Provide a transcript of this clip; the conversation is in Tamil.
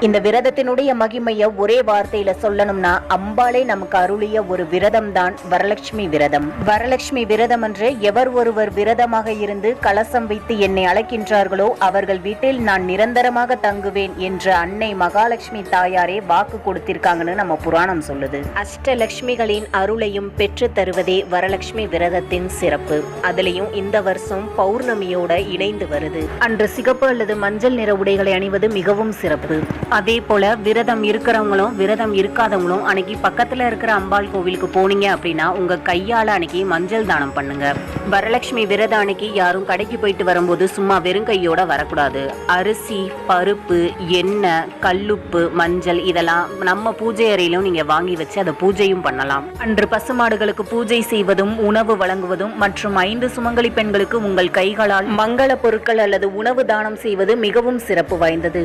இந்த விரதத்தினுடைய மகிமைய ஒரே வார்த்தையில சொல்லணும்னா, அம்பாளே நமக்கு அருளிய ஒரு விரதம் தான் வரலட்சுமி விரதம். வரலட்சுமி விரதம் என்று எவர் ஒருவர் விரதமாக இருந்து கலசம் வைத்து என்னை அழைக்கின்றார்களோ அவர்கள் வீட்டில் நான் நிரந்தரமாக தங்குவேன் என்று அன்னை மகாலட்சுமி தாயாரே வாக்கு கொடுத்திருக்காங்கன்னு நம்ம புராணம் சொல்லுது. அஷ்டலட்சுமிகளின் அருளையும் பெற்று தருவதே வரலட்சுமி விரதத்தின் சிறப்பு. அதுலயும் இந்த வருஷம் பௌர்ணமியோட இணைந்து வருது. அன்று சிகப்பு அல்லது மஞ்சள் நிற உடைகளை அணிவது மிகவும் சிறப்பு. அதே போல விரதம் இருக்கிறவங்களும் விரதம் இருக்காதவங்களும் அன்னைக்கு பக்கத்துல இருக்கிற அம்பாள் கோவிலுக்கு போனீங்க அப்படின்னா உங்க கையால அன்னைக்கு மஞ்சள் தானம் பண்ணுங்க. வரலட்சுமி விரதம் அன்னைக்கு யாரும் கடைக்கு போயிட்டு வரும்போது சும்மா வெறும் கையோட வரக்கூடாது. அரிசி, பருப்பு, எண்ணெய், கல்லுப்பு, மஞ்சள் இதெல்லாம் நம்ம பூஜை அறையிலும் நீங்க வாங்கி வச்சு அதை பூஜையும் பண்ணலாம். அன்று பசுமாடுகளுக்கு பூஜை செய்வதும் உணவு வழங்குவதும் மற்றும் 5 சுமங்கலி பெண்களுக்கு உங்கள் கைகளால் மங்கள பொருட்கள் அல்லது உணவு தானம் செய்வது மிகவும் சிறப்பு வாய்ந்தது.